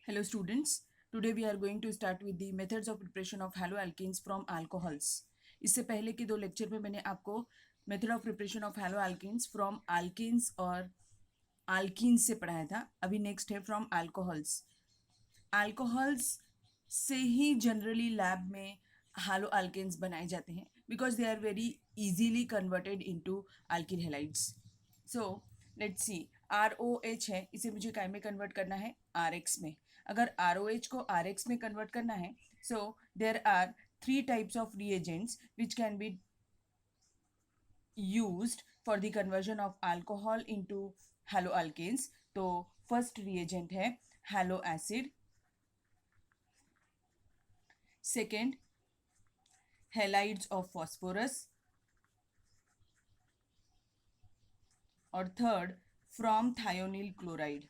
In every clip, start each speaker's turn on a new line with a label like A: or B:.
A: Hello students, today we are going to start with the methods of preparation of haloalkanes from alcohols. इससे पहले के दो lecture में मैंने आपको method of preparation of haloalkanes from alkenes और alkenes से पढ़ाया था. अभी नेक्स्ट है फ्रॉम alcohols. alcohols से ही जनरली लैब में haloalkanes बनाए जाते हैं because they are very easily converted into alkyl halides. So let's see, ROH है, इसे मुझे काय में कन्वर्ट करना है, RX में. अगर ROH को RX में कन्वर्ट करना है, so there are three types of reagents which can be used for the conversion of alcohol into haloalkanes. तो फर्स्ट reagent है halo acid, second halides of phosphorus, और थर्ड फ्रॉम थायोनिल क्लोराइड.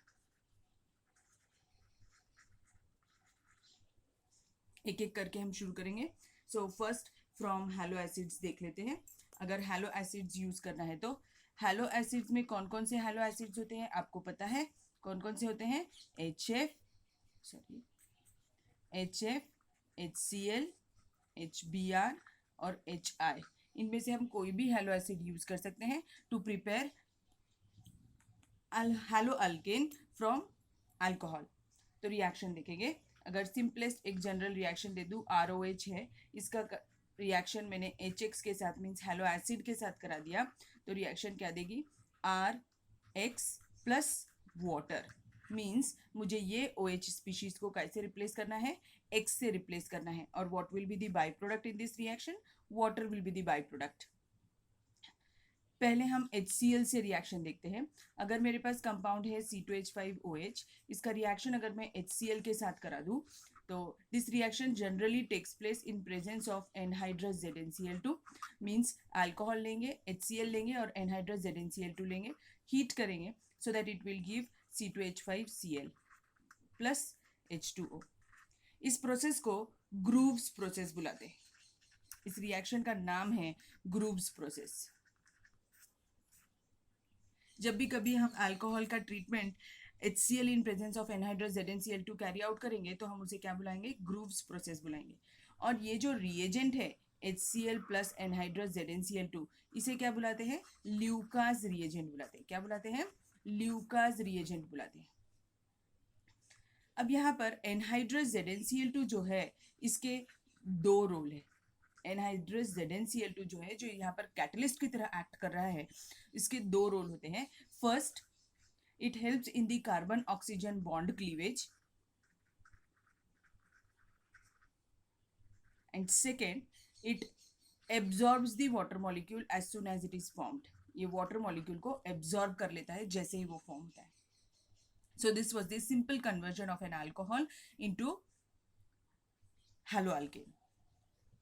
A: एक एक करके हम शुरू करेंगे. So first from hello acids देख लेते हैं. अगर हैलो एसिड्स यूज करना है तो हैलो एसिड्स में कौन कौन से हैलो एसिड्स होते हैं आपको पता है. कौन कौन से होते हैं? HF, HCl, HBr और HI. इनमें से हम कोई भी हैलो एसिड यूज कर सकते हैं to prepare haloalkane from alcohol. तो रिएक्शन देखेंगे. अगर सिंपलेस्ट एक जनरल रिएक्शन दे दूँ, ROH है, इसका रिएक्शन मैंने HX के साथ मीन्स हैलो एसिड के साथ करा दिया, तो रिएक्शन क्या देगी? RX plus water. मीन्स मुझे ये OH स्पीशीज को कैसे रिप्लेस करना है? X से रिप्लेस करना है. और what will be the by product in this reaction? Water will be the by product. पहले हम HCl से रिएक्शन देखते हैं. अगर मेरे पास कंपाउंड है C2H5OH, इसका रिएक्शन अगर मैं HCl के साथ करा दूं, तो this reaction generally takes place in presence of anhydrous ZnCl2. Means alcohol लेंगे, HCl लेंगे और एनहाइड्रस ZnCl2 लेंगे, हीट करेंगे so that it will give C2H5Cl plus H2O. इस प्रोसेस को ग्रूव्स प्रोसेस बुलाते हैं. इस रिएक्शन का नाम है ग्रूव्स प्रोसेस. जब भी कभी हम अल्कोहल का treatment HCl in presence of anhydrous ZnCl2 carry out करेंगे तो हम उसे क्या बुलाएंगे? ग्रूव्स प्रोसेस बुलाएंगे. और ये जो रिएजेंट है HCl प्लस एनहाइड्रस ZnCl2, इसे क्या बुलाते हैं? ल्यूकास रिएजेंट बुलाते हैं. क्या बुलाते हैं? ल्यूकास रिएजेंट बुलाते हैं. अब यहाँ पर एनहाइड्रस ZnCl2 जो है, इसके दो रोल है. एनहाइड्रस ZnCl2 जो है, जो यहाँ पर कैटलिस्ट की तरह एक्ट कर रहा है, इसके दो रोल होते हैं. First, it helps in the carbon oxygen bond cleavage, and second, it absorbs the water molecule as soon as it is formed. ये वाटर मॉलिक्यूल को एब्जॉर्ब कर लेता है जैसे ही वो फॉर्म होता है. So this was the simple conversion of an alcohol into haloalkane.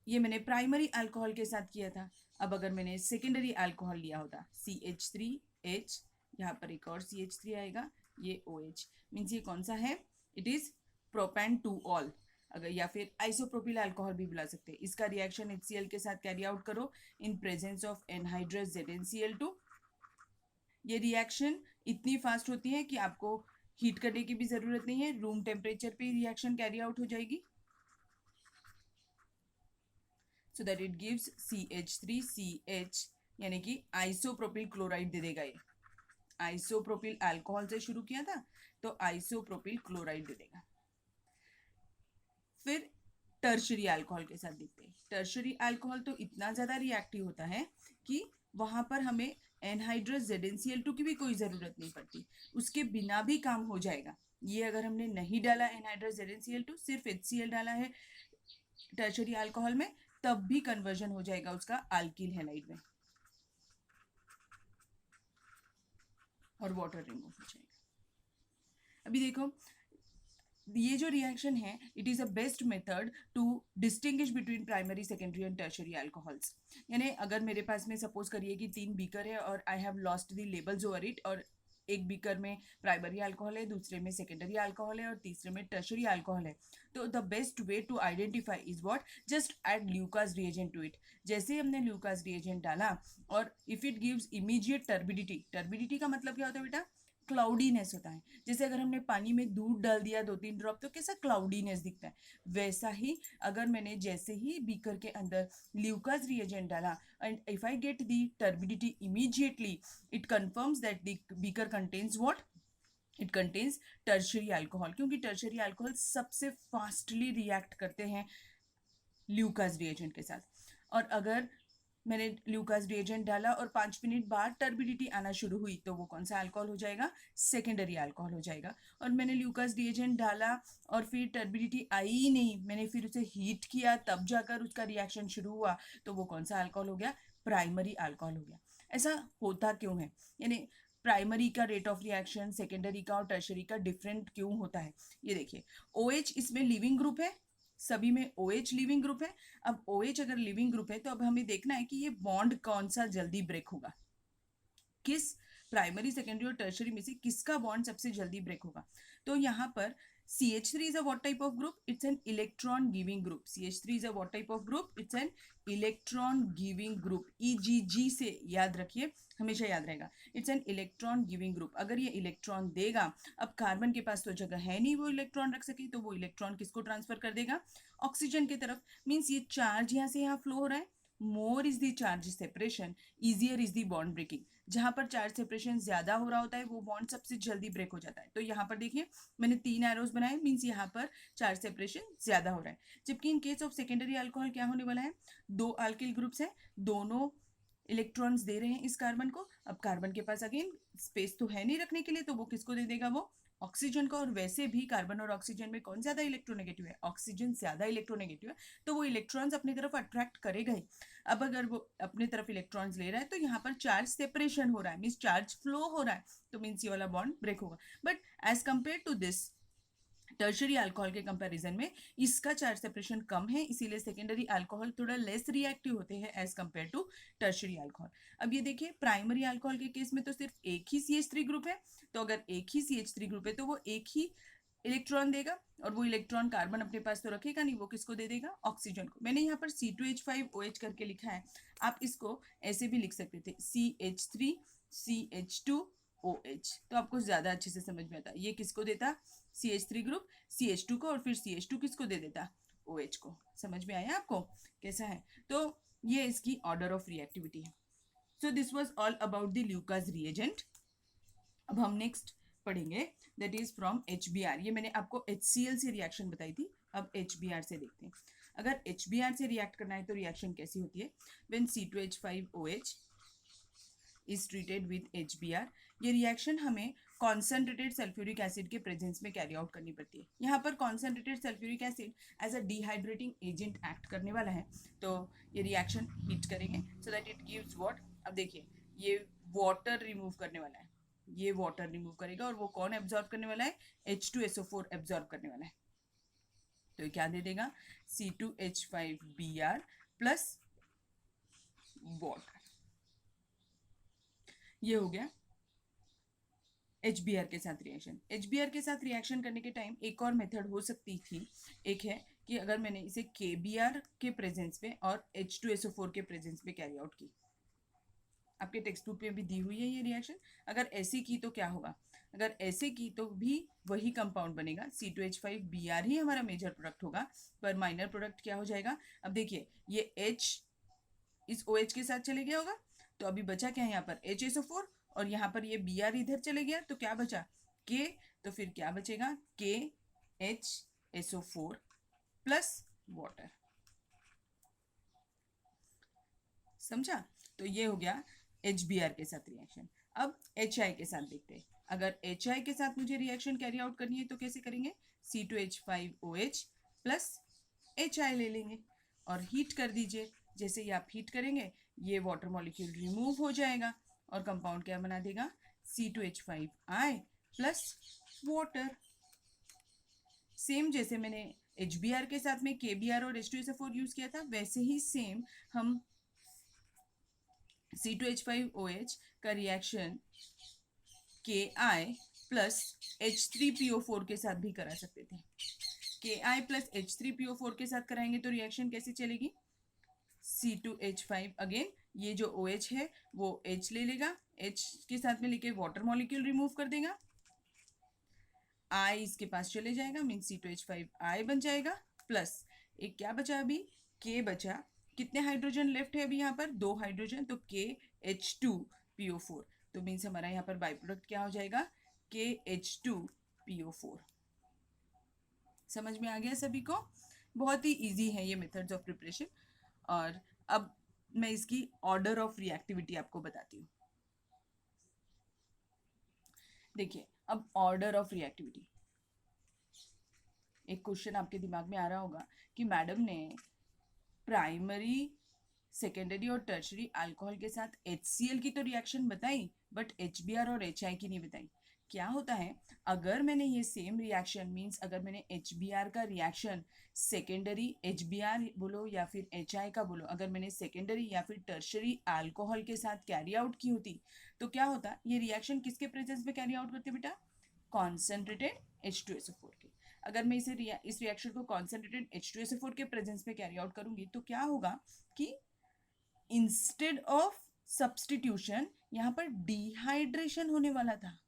A: ये मैंने प्राइमरी अल्कोहल के साथ किया था. अब अगर मैंने सेकेंडरी अल्कोहल लिया होता, CH3H, यहाँ पर एक और CH3 आएगा, ये OH. मीन्स ये कौन सा है? It is propane two all. अगर या फिर आइसोप्रोपिल अल्कोहल भी बुला सकते हैं. इसका रिएक्शन HCl के साथ कैरी आउट करो इन प्रेजेंस ऑफ एनहाइड्रस ZnCl2. ये रिएक्शन इतनी फास्ट होती है कि आपको हीट करने की भी जरूरत नहीं है. रूम टेम्परेचर पे रिएक्शन कैरी आउट हो जाएगी. so that it gives CH3CH, यानी कि आइसोप्रोपिल क्लोराइड दे देगा. ये आइसोप्रोपिल अल्कोहल से शुरू किया था तो आइसोप्रोपिल क्लोराइड दे देगा. फिर टर्शरी अल्कोहल के साथ देखते हैं. टर्शरी अल्कोहल तो इतना ज़्यादा रिएक्टिव होता है कि वहाँ पर हमें एनहाइड्रस ZnCl2 की भी कोई ज़रूरत नहीं पड़ती. उसके बिना भी काम हो जाएगा. ये अगर हमने नहीं डाला एनहाइड्रस ZnCl2, सिर्फ HCl डाला है टर्शरी अल्कोहल में, तब भी कन्वर्जन हो जाएगा उसका अल्किल हैलाइड में और वाटर रिमूव हो जाएगा. अभी देखो, ये जो रिएक्शन है, it is a best method to distinguish between primary, secondary and tertiary alcohols. यानी अगर मेरे पास में सपोज करिए कि 3 बीकर है और I have lost the labels over it, और एक बीकर में प्राइमरी अल्कोहल है, दूसरे में सेकेंडरी अल्कोहल है और तीसरे में टर्शरी अल्कोहल है, तो the best way to identify is what? Just add Lucas reagent to it. जैसे हमने ल्यूकास रिएजेंट डाला और if it gives immediate turbidity. Turbidity का मतलब क्या होता है बेटा? क्लाउडीनेस होता है। जैसे अगर हमने पानी में दूध डाल दिया 2-3 ड्रॉप तो कैसा क्लाउडीनेस दिखता है, वैसा ही अगर मैंने जैसे ही बीकर के अंदर ल्यूकास रिएजेंट डाला and if I get the turbidity immediately, it confirms that the beaker contains what, it contains tertiary alcohol, क्योंकि टर्शरी अल्कोहल सबसे फास्टली रिएक्ट करते हैं ल्यूकास रिएजेंट के साथ। और अगर मैंने ल्यूकास रिएजेंट डाला और 5 मिनट बाद टर्बिडिटी आना शुरू हुई तो वो कौन सा अल्कोहल हो जाएगा, सेकेंडरी अल्कोहल हो जाएगा। और मैंने ल्यूकास रिएजेंट डाला और फिर टर्बिडिटी आई ही नहीं, मैंने फिर उसे हीट किया तब जाकर उसका रिएक्शन शुरू हुआ, तो वो कौन सा अल्कोहल हो गया, प्राइमरी अल्कोहल हो गया। ऐसा होता क्यों है, यानी प्राइमरी का रेट ऑफ रिएक्शन सेकेंडरी का और टर्शरी का डिफरेंट क्यों होता है। ये देखिए OH इसमें लिविंग ग्रुप है, सभी में OH लिविंग ग्रुप है। अब OH अगर लिविंग ग्रुप है तो अब हमें देखना है कि ये बॉन्ड कौन सा जल्दी ब्रेक होगा, किस प्राइमरी सेकेंडरी और टर्शरी में से किसका बॉन्ड सबसे जल्दी ब्रेक होगा। तो यहाँ पर CH3 is a what type of group? It's an electron giving group. CH3 is a what type of group? It's an electron giving group. EGG से याद रखिए, हमेशा याद रहेगा। It's an electron giving group. अगर ये इलेक्ट्रॉन देगा, अब कार्बन के पास तो जगह है नहीं वो इलेक्ट्रॉन रख सके, तो वो इलेक्ट्रॉन किसको ट्रांसफर कर देगा, ऑक्सीजन की तरफ। मीन्स ये चार्ज यहाँ से यहाँ फ्लो हो रहा है, more is the charge separation, easier is the bond breaking. जहां पर चार्ज सेपरेशन ज्यादा हो रहा होता है वो बॉन्ड सबसे जल्दी ब्रेक हो जाता है। तो यहाँ पर देखिए मैंने 3 एरोज बनाए, मीन्स यहाँ पर चार्ज सेपरेशन ज्यादा हो रहा है। जबकि in case of secondary alcohol क्या होने वाला है, 2 अल्किल ग्रुप्स हैं, दोनों इलेक्ट्रॉन्स दे रहे हैं इस कार्बन को। अब कार्बन के पास अगेन स्पेस तो है नहीं रखने के लिए, तो वो किसको दे देगा, वो ऑक्सीजन को। और वैसे भी कार्बन और ऑक्सीजन में कौन ज्यादा इलेक्ट्रोनेगेटिव है, ऑक्सीजन ज्यादा इलेक्ट्रोनेगेटिव है, तो वो इलेक्ट्रॉन्स अपनी तरफ अट्रैक्ट करेगा ही। अब अगर वो अपनी तरफ इलेक्ट्रॉन्स ले रहा है तो यहाँ पर चार्ज सेपरेशन हो रहा है, मीन्स चार्ज फ्लो हो रहा है, तो मीन्स ये वाला बॉन्ड ब्रेक होगा। But as compare to this tertiary alcohol के कंपैरिजन में इसका चार्ज सेपरेशन कम है, इसीलिए सेकेंडरी अल्कोहल थोड़ा लेस रिएक्टिव होते हैं as compare to tertiary alcohol. अब ये देखिए प्राइमरी अल्कोहल के केस में तो सिर्फ एक ही CH3 ग्रुप है, तो अगर एक ही CH3 ग्रुप है तो वो एक ही इलेक्ट्रॉन देगा, और वो इलेक्ट्रॉन कार्बन अपने पास तो रखेगा नहीं, वो किसको दे देगा, ऑक्सीजन को। मैंने यहाँ पर C2H5OH करके लिखा है, आप इसको ऐसे भी लिख सकते थे CH3 CH2OH, तो आपको ज्यादा अच्छे से समझ में आता। ये किसको देता, CH3 ग्रुप CH2 को, और फिर CH2 किसको दे देता, OH को। समझ में आया आपको कैसा है। तो ये इसकी ऑर्डर ऑफ रिएक्टिविटी है। So this was all about the Lucas reagent. अब हम नेक्स्ट पढ़ेंगे दैट इज फ्रॉम HBr। ये मैंने आपको HCl से रिएक्शन बताई थी, अब HBr से देखते हैं। अगर HBr से रिएक्ट करना है तो रिएक्शन कैसी होती है, when C2H5OH is treated with HBr। ये रिएक्शन हमें कॉन्सेंट्रेटेड सल्फ्यूरिक एसिड के प्रेजेंस में कैरी आउट करनी पड़ती है। यहाँ पर concentrated sulphuric acid as a dehydrating agent act करने वाला है, तो ये रिएक्शन हीट करेंगे so that it gives what. अब देखिए ये वाटर रिमूव करने वाला है, ये वाटर रिमूव करेगा, और वो कौन एब्जॉर्ब करने वाला है, H2SO4 एब्जॉर्ब करने वाला है। तो ये क्या दे देगा, C2H5Br प्लस वाटर। ये हो गया HBr के साथ रिएक्शन। HBr के साथ रिएक्शन करने के टाइम एक और मेथड हो सकती थी, एक है कि अगर मैंने इसे KBr के प्रेजेंस में और H2SO4 के प्रेजेंस में कैरी आउट की, आपके टेक्स्ट बुक में भी दी हुई है ये रिएक्शन। अगर ऐसे की तो क्या होगा, अगर ऐसे की तो भी वही कंपाउंड बनेगा, C2H5Br ही हमारा मेजर प्रोडक्ट होगा, पर माइनर प्रोडक्ट क्या हो जाएगा। अब देखिए ये H इस OH के साथ चले गया होगा, तो अभी बचा क्या है यहाँ पर HSO4, और यहाँ पर ये Br इधर चले गया, तो क्या बचा K, तो फिर क्या बचेगा KHSO4 प्लस वाटर। समझा, तो ये हो गया HBr के साथ रिएक्शन। अब HI के साथ देखते हैं। अगर HI के साथ मुझे रिएक्शन कैरी आउट करनी है तो कैसे करेंगे, C2H5OH प्लस HI ले लेंगे और हीट कर दीजिए। जैसे ही आप हीट करेंगे ये वाटर मॉलिक्यूल रिमूव हो जाएगा और कंपाउंड क्या बना देगा, C2H5I प्लस वाटर। सेम जैसे मैंने HBr के साथ में KBr और H2SO4 यूज किया था, वैसे ही सेम हम C2H5OH का रिएक्शन Ki प्लस H3PO4 के साथ भी करा सकते थे। Ki प्लस H3PO4 के साथ कराएंगे तो रिएक्शन कैसी चलेगी, C2H5 अगेन ये जो OH है वो H ले लेगा, H के साथ में लेके वाटर मॉलिक्यूल रिमूव कर देगा, I इसके पास चले जाएगा, मीन C2H5 I बन जाएगा, प्लस एक क्या बचा अभी, K बचा। कितने हाइड्रोजन लेफ्ट है अभी यहाँ पर, 2 हाइड्रोजन, तो KH2PO4, तो मीन्स हमारा यहाँ पर बाई प्रोडक्ट क्या हो जाएगा, KH2PO4। समझ में आ गया सभी को? बहुत ही इजी है ये मेथड्स ऑफ प्रिपरेशन। और अब मैं इसकी ऑर्डर ऑफ रिएक्टिविटी आपको बताती हूँ। देखिए अब ऑर्डर ऑफ रिएक्टिविटी, एक क्वेश्चन आपके दिमाग में आ रहा होगा कि मैडम ने प्राइमरी, सेकेंडरी और टर्शरी अल्कोहल के साथ HCl की तो रिएक्शन बताई, बट HBr और HI की नहीं बताई। क्या होता है, अगर मैंने ये सेम रिएक्शन, मीन्स अगर मैंने HBr का रिएक्शन सेकेंडरी HBr बोलो या फिर HI का बोलो, अगर मैंने सेकेंडरी या फिर टर्शरी अल्कोहल के साथ कैरी आउट की होती, तो क्या होता, ये रिएक्शन किसके प्रेजेंस में कैरी आउट करते बेटा, कॉन्सेंट्रेटेड H2SO4 के। अगर मैं इस रिएक्शन को कॉन्सेंट्रेटेड H2SO4 के प्रेजेंस में कैरी आउट करूंगी तो क्या होगा कि इंस्टेड ऑफ सब्स्टिट्यूशन यहां पर डिहाइड्रेशन होने वाला था,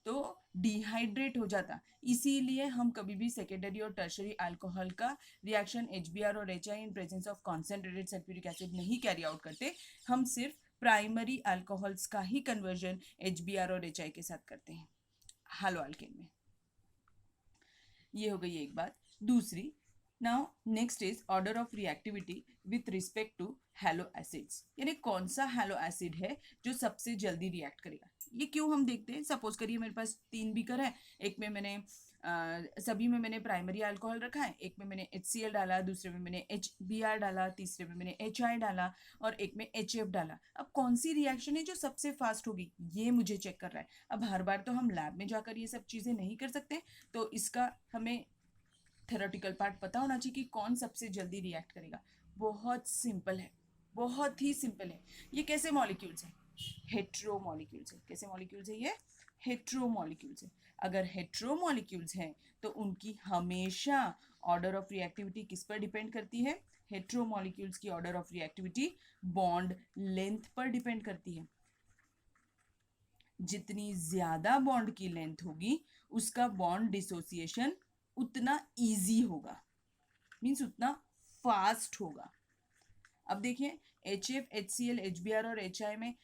A: तो डिहाइड्रेट हो जाता। इसीलिए हम कभी भी सेकेंडरी और टर्शरी अल्कोहल का रिएक्शन HBr और HI in presence of concentrated sulphuric acid नहीं कैरी आउट करते, हम सिर्फ प्राइमरी अल्कोहल्स का ही कन्वर्जन HBr और HI के साथ करते हैं हैलो अल्केन में। ये हो गई एक बात। दूसरी, now next is order of reactivity with respect to halo acids, यानी कौन सा हैलो एसिड है जो सबसे जल्दी रिएक्ट करेगा। ये क्यों हम देखते हैं, सपोज करिए मेरे पास 3 बीकर है, एक में मैंने सभी में मैंने प्राइमरी अल्कोहल रखा है, एक में मैंने HCl डाला, दूसरे में मैंने HBr डाला, तीसरे में मैंने HI डाला और एक में HF डाला। अब कौन सी रिएक्शन है जो सबसे फास्ट होगी, ये मुझे चेक कर रहा है। अब हर बार तो हम लैब में जाकर ये सब चीज़ें नहीं कर सकते, तो इसका हमें थेरोटिकल पार्ट पता होना चाहिए कि कौन सबसे जल्दी रिएक्ट करेगा। बहुत सिंपल है, बहुत ही सिंपल है। ये कैसे मॉलिक्यूल्स है, हेट्रो मॉलिक्यूल्स है। कैसे मॉलिक्यूल्स है ये, हेट्रो मॉलिक्यूल्स है। अगर हेट्रो मॉलिक्यूल्स हैं तो उनकी हमेशा ऑर्डर ऑफ रिएक्टिविटी किस पर डिपेंड करती है, हेट्रो मॉलिक्यूल्स की order of reactivity bond length पर डिपेंड करती है। जितनी ज्यादा बॉन्ड की लेंथ होगी उसका बॉन्ड डिसोसिएशन उतना इजी होगा, मीन्स उतना फास्ट होगा। अब देखिए HF, HCl, HBr और HI में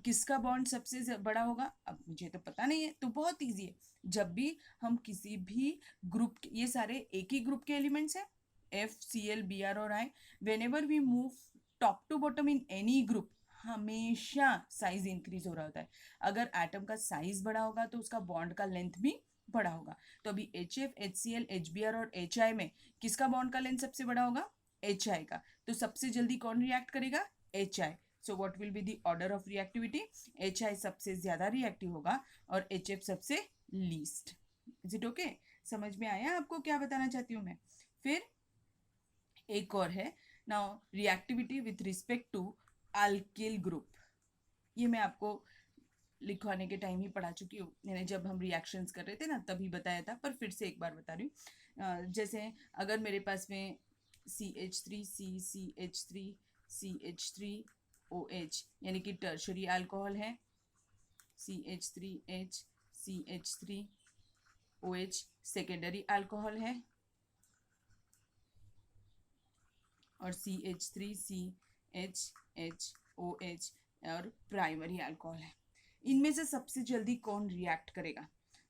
A: किसका बॉन्ड सबसे बड़ा होगा, अब मुझे तो पता नहीं है, तो बहुत इजी है। जब भी हम किसी भी ग्रुप, ये सारे एक ही ग्रुप के एलिमेंट्स हैं, F, Cl, Br और I, whenever we move top to bottom in any group, हमेशा साइज इंक्रीज हो रहा होता है। अगर एटम का साइज बड़ा होगा तो उसका बॉन्ड का लेंथ भी बड़ा होगा। तो अभी HF, HCl, HBr और HI में किसका बॉन्ड का लेंथ सबसे बड़ा होगा, HI का। तो सबसे जल्दी कौन रिएक्ट करेगा, HI। So what will be the order of reactivity, HI सबसे ज्यादा रिएक्टिव होगा और HF सबसे लीस्ट। इज इट ओके, समझ में आया आपको क्या बताना चाहती हूँ मैं। फिर एक और है, now reactivity with respect to alkyl group. ये मैं आपको लिखवाने के टाइम ही पढ़ा चुकी हूँ, यानी जब हम रिएक्शंस कर रहे थे ना तभी बताया था, पर फिर से एक बार बता रही हूँ। जैसे अगर मेरे पास में CH3C, CH3, CH3OH यानी कि टर्शरी अल्कोहल है, CH3H, CH3OH सेकेंडरी अल्कोहल है, और CH3CHHOH और प्राइमरी अल्कोहल है। इनमें से सबसे जल्दी कौन रिएक्ट करेगा,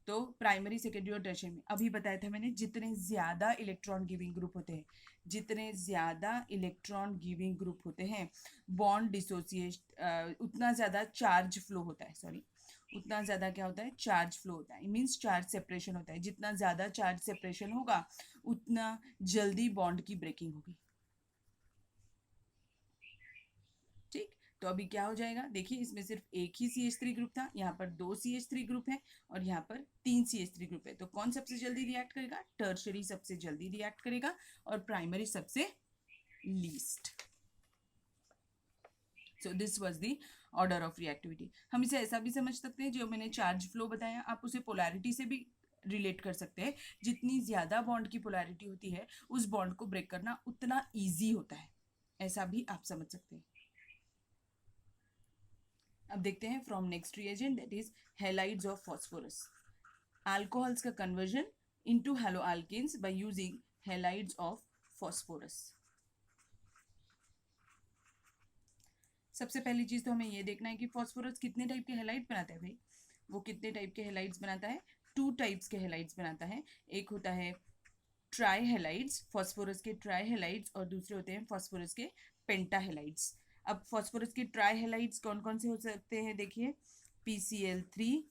A: तो प्राइमरी, सेकेंडरी और टर्शियरी में अभी बताया था मैंने, जितने ज़्यादा इलेक्ट्रॉन गिविंग ग्रुप होते हैं, जितने ज़्यादा इलेक्ट्रॉन गिविंग ग्रुप होते हैं, बॉन्ड डिसोसिएट उतना ज़्यादा चार्ज फ्लो होता है, सॉरी उतना ज़्यादा क्या होता है, चार्ज फ्लो होता है, मीन्स चार्ज सेपरेशन होता है। जितना ज़्यादा चार्ज सेपरेशन होगा उतना जल्दी बॉन्ड की ब्रेकिंग होगी। ठीक, तो अभी क्या हो जाएगा, देखिए इसमें सिर्फ एक ही CH3 ग्रुप था, यहाँ पर 2 CH3 ग्रुप है और यहाँ पर 3 CH3 ग्रुप है। तो कौन सबसे जल्दी रिएक्ट करेगा, टर्शरी सबसे जल्दी रिएक्ट करेगा और प्राइमरी सबसे least. So this was the order of reactivity. हम इसे ऐसा भी समझ सकते हैं, जो मैंने चार्ज फ्लो बताया आप उसे पोलैरिटी से भी रिलेट कर सकते हैं। जितनी ज़्यादा बॉन्ड की पोलैरिटी होती है उस बॉन्ड को ब्रेक करना उतना ईजी होता है, ऐसा भी आप समझ सकते हैं। अब देखते हैं from next reagent that is halides of phosphorus. Alcohols का conversion into haloalkanes by using halides of phosphorus. सबसे पहली चीज तो हमें ये देखना है कि फॉस्फोरस कितने टाइप के हैलाइड बनाता है भाई। वो कितने टाइप के हैलाइड्स बनाता है? 2 टाइप्स के हैलाइड्स बनाता है। एक होता है ट्राई हैलाइड्स, फॉस्फोरस के ट्राई हैलाइड्स, और दूसरे होते हैं फॉस्फोरस के पेंटा हैलाइड्स। अब फॉस्फोरस के ट्राई हैलाइड्स कौन कौन से हो सकते हैं देखिए, PCl3,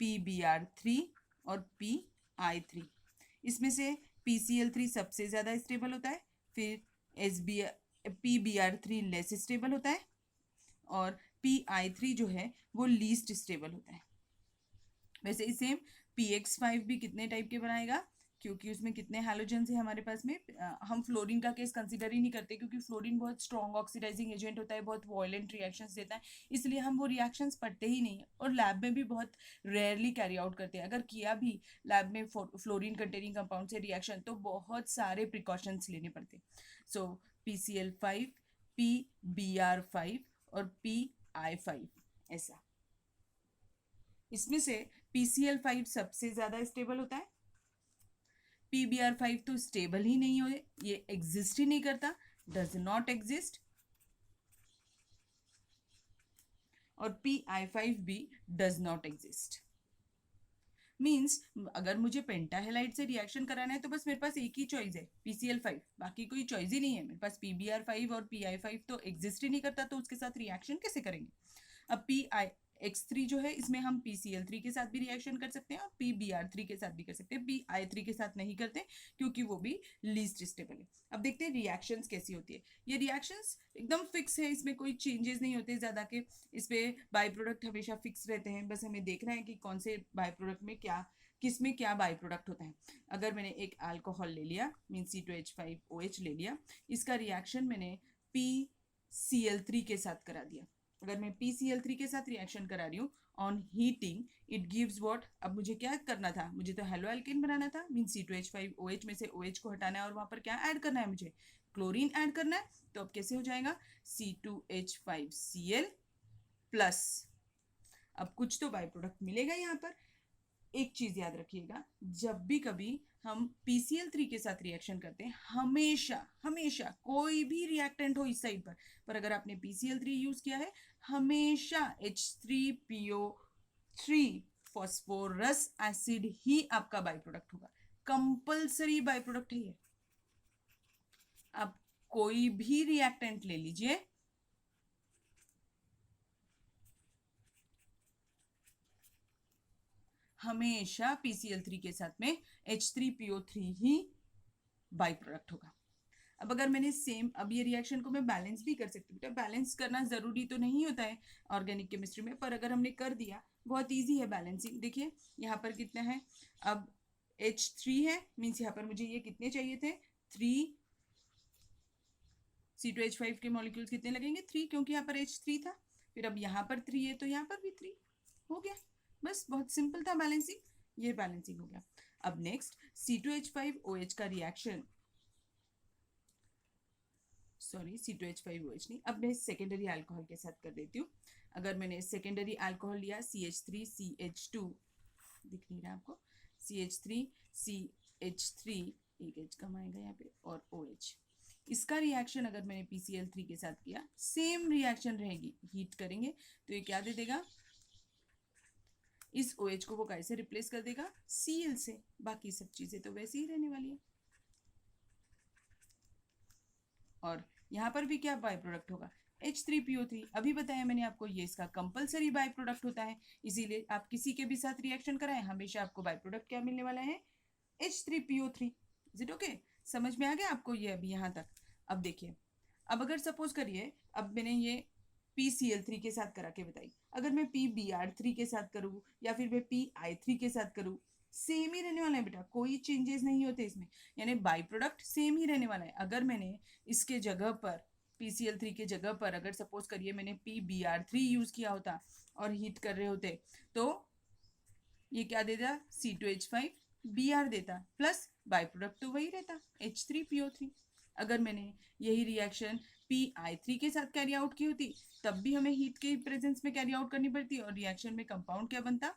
A: PBr3 और PI3। इसमें से PCl3 सबसे ज़्यादा स्टेबल होता है, फिर PBr3 लेस स्टेबल होता है, और PI3 जो है वो लीस्ट स्टेबल होता है। वैसे ही सेम PX5 भी कितने टाइप के बनाएगा, क्योंकि उसमें कितने हैलोजेंस है हमारे पास में। हम फ्लोरीन का केस कंसीडर ही नहीं करते, क्योंकि फ्लोरीन बहुत स्ट्रॉन्ग ऑक्सीडाइजिंग एजेंट होता है, बहुत वॉयलेंट रिएक्शंस देता है, इसलिए हम वो रिएक्शंस पढ़ते ही नहीं है, और लैब में भी बहुत रेयरली कैरी आउट करते हैं। अगर किया भी लैब में फ्लोरीन कंटेनिंग कंपाउंड से रिएक्शन, तो बहुत सारे प्रिकॉशंस लेने पड़ते हैं। सो PCl5, PBr5 और PI5 ऐसा। इसमें से PCl5 सबसे ज्यादा स्टेबल होता है, PBr5 तो स्टेबल ही नहीं हो, ये एग्जिस्ट ही नहीं करता, डज नॉट एग्जिस्ट, और PI5 भी डज नॉट एग्जिस्ट। मीन्स अगर मुझे पेंटाहेलाइड से रिएक्शन कराना है तो बस मेरे पास एक ही चॉइस है, PCl5, बाकी कोई चॉइस ही नहीं है मेरे पास। PBr5 और PI5 तो एग्जिस्ट ही नहीं करता, तो उसके साथ रिएक्शन कैसे करेंगे। अब PIX3 जो है, इसमें हम PCl3 के साथ भी रिएक्शन कर सकते हैं और PBr3 के साथ भी कर सकते हैं। PI3 के साथ नहीं करते क्योंकि वो भी लीस्ट स्टेबल है। अब देखते हैं रिएक्शंस कैसी होती है। ये रिएक्शंस एकदम फिक्स है, इसमें कोई चेंजेस नहीं होते ज़्यादा के। इस पे बाई प्रोडक्ट हमेशा फिक्स रहते हैं, बस हमें देखना है कि कौन से बाई प्रोडक्ट में क्या, किस में क्या बाई प्रोडक्ट होता है। अगर मैंने एक अल्कोहल ले लिया, मीन C2H5OH ले लिया, इसका रिएक्शन मैंने PCl3 के साथ करा दिया। अगर मैं PCl3 के साथ रिएक्शन करा रही हूँ on heating, it gives what. अब मुझे क्या करना था, मुझे तो हेलो एल्केन बनाना था, मीन C2H5OH में से OH को हटाना है और वहाँ पर क्या ऐड करना है, मुझे क्लोरीन ऐड करना है। तो अब कैसे हो जाएगा, C2H5Cl प्लस, अब कुछ तो बाई प्रोडक्ट मिलेगा यहाँ पर। एक चीज याद रखिएगा, जब भी कभी हम PCl3 के साथ रिएक्शन करते हैं, हमेशा हमेशा कोई भी रिएक्टेंट हो इस साइड पर अगर आपने PCl3 यूज किया है, हमेशा H3PO3 फॉस्फोरस एसिड ही आपका बाई प्रोडक्ट होगा, कंपल्सरी बाई प्रोडक्ट है ये। आप कोई भी रिएक्टेंट ले लीजिए, हमेशा PCl3 के साथ में H3PO3 ही बाई प्रोडक्ट होगा। अब अगर मैंने सेम, अब ये रिएक्शन को मैं बैलेंस भी कर सकती हूँ, बैलेंस करना ज़रूरी तो नहीं होता है ऑर्गेनिक केमिस्ट्री में, पर अगर हमने कर दिया बहुत इजी है बैलेंसिंग। देखिए यहाँ पर कितना है, अब H3 है, मीन्स यहाँ पर मुझे ये कितने चाहिए थे, 3। C2H5 के मॉलिक्यूल्स कितने लगेंगे, 3, क्योंकि यहाँ पर H3 था। फिर अब यहाँ पर 3 है तो यहाँ पर भी 3 हो गया। बस बहुत सिंपल था बैलेंसिंग, ये बैलेंसिंग हो गया। अब नेक्स्ट C2H5OH का रिएक्शन, सॉरी C2H5OH नहीं, अब मैं सेकेंडरी अल्कोहल के साथ कर देती हूँ। अगर मैंने सेकेंडरी अल्कोहल लिया CH3CH2, दिख नहीं रहा आपको, CH3CH3, एक H कम आएगा यहाँ पे, और OH, इसका रिएक्शन अगर मैंने PCl3 के साथ किया, सेम रिएक्शन रहेगी। हीट करेंगे तो ये क्या दे देगा, इस OH को वो कैसे रिप्लेस कर देगा, Cl से। बाकी सब चीजें तो वैसे ही रहने वाली है। और यहाँ पर भी क्या बाय प्रोडक्ट होगा, H3PO3। अभी बताया मैंने आपको, ये इसका कंपलसरी बाय प्रोडक्ट होता है, इसीलिए आप किसी के भी साथ रिएक्शन कराएं, हमेशा आपको बाय प्रोडक्ट क्या मिलने वाला है, H3PO3। इज इट ओके, समझ में आ गया आपको ये अभी यहाँ तक। अब देखिए, अब अगर सपोज करिए, अब मैंने ये PCl3 के साथ करा के बताई, अगर मैं PBr3 के साथ करूँ या फिर मैं PI3 के साथ करूँ, सेम ही रहने वाला है बेटा, कोई चेंजेस नहीं होते इसमें, यानी बाई प्रोडक्ट सेम ही रहने वाला है। अगर मैंने इसके जगह पर, PCl3 के जगह पर अगर सपोज करिए मैंने PBr3 यूज किया होता और हीट कर रहे होते, तो ये क्या देगा, C2H5 Br देता प्लस बाई प्रोडक्ट तो वही रहता H3PO3। अगर मैंने यही रिएक्शन PI3 के साथ कैरी आउट की होती तब भी हमें हीट के प्रेजेंस में कैरी आउट करनी पड़ती और रिएक्शन में कंपाउंड क्या बनता,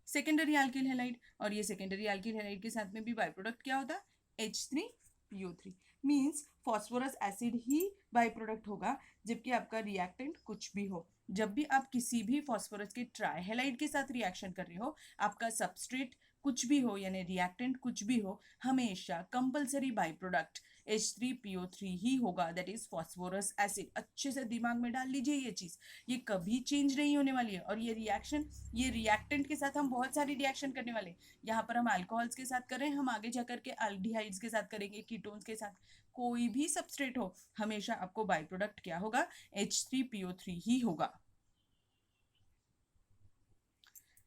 A: सेकेंडरी एल्किल हैलाइड। और ये सेकेंडरी एल्किल हैलाइड के साथ में भी बाई प्रोडक्ट क्या होता, H3PO3। Means phosphorous acid he by product होगा, जबकि आपका रिएक्टेंट कुछ भी हो। जब भी आप किसी भी फॉस्फोरस के ट्राइहैलाइड के साथ रिएक्शन कर रहे हो, आपका सबस्ट्रेट कुछ भी हो यानी रिएक्टेंट कुछ भी हो, हमेशा कंपलसरी बाई प्रोडक्ट H3PO3 ही होगा, दैट इज फॉस्फोरस एसिड। अच्छे से दिमाग में डाल लीजिए ये चीज, ये कभी चेंज नहीं होने वाली है। और ये रिएक्शन, ये रिएक्टेंट के साथ हम बहुत सारी रिएक्शन करने वाले हैं। यहाँ पर हम अल्कोहल्स के साथ कर रहे हैं, हम आगे जाकर के एल्डिहाइड्स के साथ करेंगे, कीटोन्स के साथ। कोई भी सबस्ट्रेट हो, हमेशा आपको बाई प्रोडक्ट क्या होगा, H3PO3 ही होगा।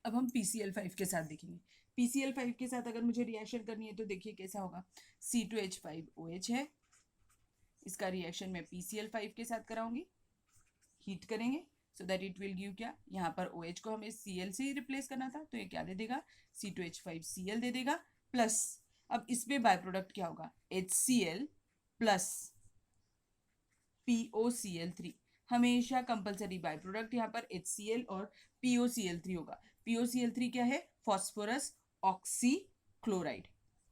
A: अब हम PCl5 के साथ देखेंगे। PCl5 के साथ अगर मुझे रिएक्शन करनी है तो देखिए कैसा होगा। C2H5OH है, इसका रिएक्शन मैं PCl5 के साथ कराऊंगी, हीट करेंगे so that it will give क्या, यहाँ पर OH को हमें Cl से ही रिप्लेस करना था तो ये क्या दे देगा, C2H5Cl दे देगा। प्लस अब इसमें बाय प्रोडक्ट क्या होगा, HCl प्लस POCl3। हमेशा कंपलसरी बाय प्रोडक्ट यहाँ पर HCl और POCl3 होगा। POCl3 क्या है, phosphorus oxy chloride,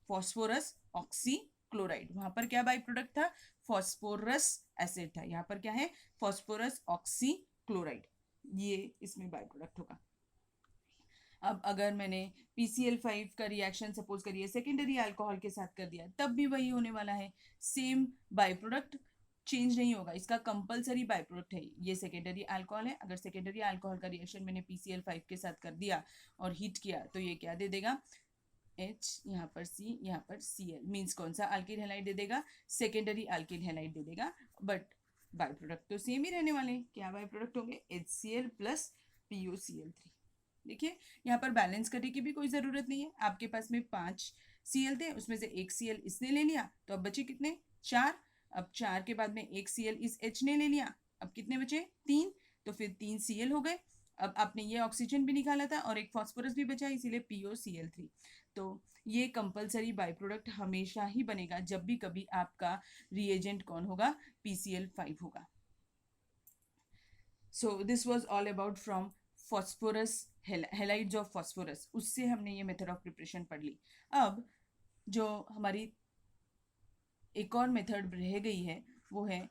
A: phosphorus oxy chloride. वहां पर क्या बाई प्रोडक्ट था, फॉस्फोरस एसिड था, यहाँ पर क्या है, फॉस्फोरस ऑक्सी क्लोराइड। ये इसमें बाई प्रोडक्ट होगा। अब अगर मैंने PCl5 का रिएक्शन सपोज करिए सेकेंडरी अल्कोहल के साथ कर दिया, तब भी वही होने वाला है, सेम बाई प्रोडक्ट चेंज नहीं होगा, इसका कंपलसरी बाई प्रोडक्ट है। ये सेकेंडरी अल्कोहल है, अगर सेकेंडरी अल्कोहल का रिएक्शन मैंने PCl5 के साथ कर दिया और हीट किया तो ये क्या दे देगा, H, यहाँ पर C, यहाँ पर Cl। मीन्स कौन सा अल्किल हैलाइड दे देगा, सेकेंडरी अल्किल हैलाइड दे देगा, बट बाई प्रोडक्ट तो सेम ही रहने वाले हैं। क्या बाई प्रोडक्ट होंगे, HCl प्लस POCl3। देखिए यहाँ पर बैलेंस करने की भी कोई ज़रूरत नहीं है, आपके पास में 5 Cl थे, उसमें से एक Cl इसने ले लिया तो अब बचे कितने, 4। अब 4 के बाद में एक Cl इस H ने ले लिया, अब कितने बचे, 3, तो फिर 3 Cl हो गए। अब आपने ये ऑक्सीजन भी निकाला था और एक फॉस्फोरस भी बचा, इसीलिए POCl3। तो ये कंपलसरी बाई प्रोडक्ट हमेशा ही बनेगा जब भी कभी आपका रिएजेंट कौन होगा, PCl5 होगा। So this was all about from phosphorus, halides of phosphorus, उससे हमने ये मेथड ऑफ प्रिपरेशन पढ़ ली। अब जो हमारी एक और मेथड रह गई है वो है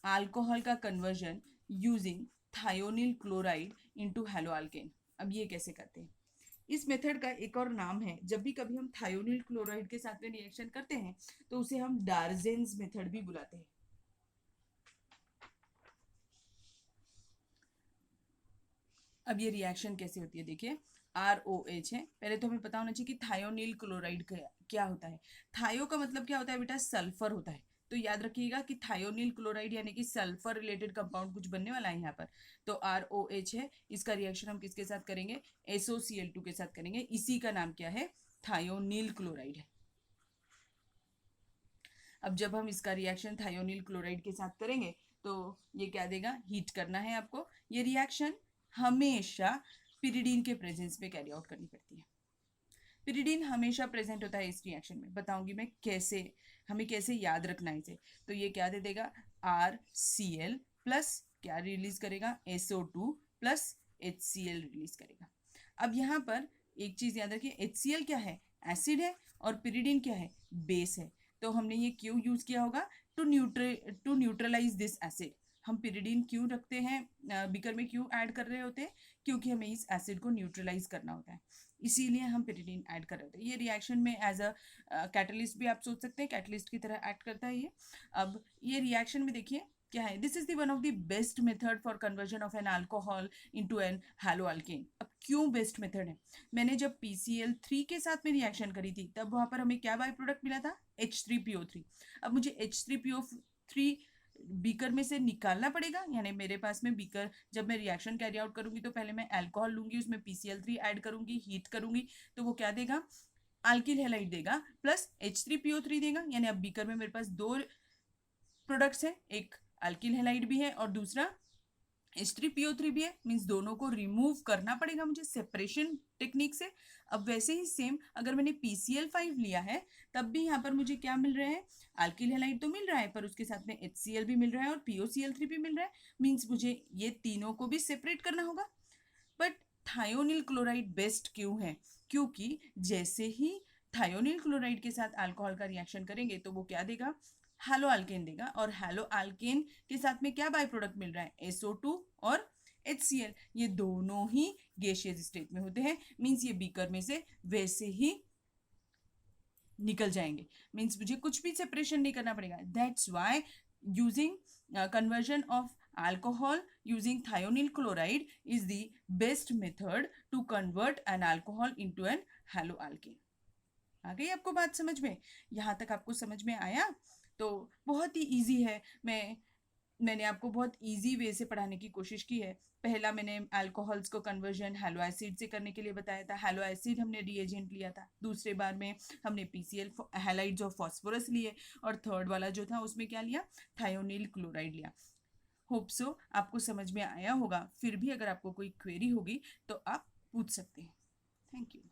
A: अल्कोहल का conversion using thionyl chloride into haloalkane. अब ये कैसे करते हैं, इस मेथड का एक और नाम है, जब भी कभी हम थायोनिल क्लोराइड के साथ में रिएक्शन करते हैं तो उसे हम डार्जेंस मेथड भी बुलाते हैं। अब ये रिएक्शन कैसे होती है, देखिए ROH है, पहले तो हमें पता होना चाहिए कि थायोनिल क्लोराइड क्या होता है। थायो का मतलब क्या होता है बेटा, सल्फर होता है, तो याद रखिएगा कि थायोनिल क्लोराइड यानी कि सल्फर रिलेटेड कंपाउंड कुछ बनने वाला है यहाँ पर। तो ROH है, इसका रिएक्शन हम किसके साथ करेंगे, SOCl2 के साथ करेंगे, इसी का नाम क्या है, थायोनिल क्लोराइड है। अब जब हम इसका रिएक्शन थायोनिल क्लोराइड के साथ करेंगे तो ये क्या देगा, हीट करना है आपको। ये रिएक्शन हमेशा पिरिडीन के प्रेजेंस में कैरी आउट करनी पड़ती है। पिरिडीन हमेशा प्रेजेंट होता है इस रिएक्शन में, बताऊंगी मैं कैसे, हमें कैसे याद रखना है इसे। तो ये क्या दे देगा, RCl प्लस क्या रिलीज करेगा, SO2 प्लस HCl रिलीज करेगा। अब यहाँ पर एक चीज याद रखिए, HCl क्या है, एसिड है, और पिरिडीन क्या है, बेस है। तो हमने ये क्यों यूज किया होगा, टू न्यूट्रलाइज दिस एसिड। हम पिरिडीन क्यों रखते हैं बीकर में, क्यों ऐड कर रहे होते हैं, क्योंकि हमें इस एसिड को न्यूट्रलाइज करना होता है, इसीलिए हम पिरिडीन ऐड कर रहे होते हैं। ये रिएक्शन में एज अ कैटलिस्ट भी आप सोच सकते हैं, कैटलिस्ट की तरह एक्ट करता है ये। अब ये रिएक्शन में देखिए क्या है, this is the one of the best method for conversion of an alcohol into an haloalkane. अब क्यों बेस्ट मेथड है, मैंने जब PCl3 के साथ में रिएक्शन करी थी तब वहां पर हमें क्या बाई प्रोडक्ट मिला था, H3PO3। अब मुझे H3PO3 बीकर में से निकालना पड़ेगा, यानी मेरे पास में बीकर, जब मैं रिएक्शन कैरी आउट करूंगी तो पहले मैं अल्कोहल लूंगी, उसमें PCl3 ऐड करूंगी, हीट करूंगी, तो वो क्या देगा, अल्किल हैलाइड देगा प्लस H3PO3 देगा। यानी अब बीकर में मेरे पास दो प्रोडक्ट्स है, एक अल्किल हैलाइड भी है और दूसरा H3PO3 भी है, मीन्स दोनों को रिमूव करना पड़ेगा मुझे सेपरेशन टेक्निक से। अब वैसे ही सेम अगर मैंने PCl5 लिया है तब भी यहाँ पर मुझे क्या मिल रहा है, अल्किल हैलाइड तो मिल रहा है पर उसके साथ में HCl भी मिल रहा है और POCl3 भी मिल रहा है, मीन्स मुझे ये तीनों को भी सेपरेट करना होगा। बट थायोनिल क्लोराइड बेस्ट क्यों है, क्योंकि जैसे ही थायोनिल क्लोराइड के साथ अल्कोहल का रिएक्शन करेंगे तो वो क्या देगा, हैलो अल्केन देगा, और हैलो अल्केन के साथ में क्या बाय प्रोडक्ट मिल रहा है, SO2 और HCl, ये दोनों ही गैसियस स्टेट में होते हैं, मीन्स ये बीकर में से वैसे ही निकल जाएंगे, मीन्स मुझे कुछ भी सेपरेशन नहीं करना पड़ेगा। That's why using conversion of alcohol using thionyl chloride is the best method to convert an alcohol into an haloalkane। आ गई आपको बात समझ में, यहाँ तक आपको समझ में आया? तो बहुत ही इजी है, मैंने आपको बहुत इजी वे से पढ़ाने की कोशिश की है। पहला मैंने अल्कोहल्स को कन्वर्जन हैलो एसिड से करने के लिए बताया था, हैलो एसिड हमने रिएजेंट लिया था। दूसरे बार में हमने PCl हैलाइड्स ऑफ फास्फोरस लिए, और थर्ड वाला जो था उसमें क्या लिया, थायोनिल क्लोराइड लिया। होप सो आपको समझ में आया होगा। फिर भी अगर आपको कोई क्वेरी होगी तो आप पूछ सकते हैं। Thank you.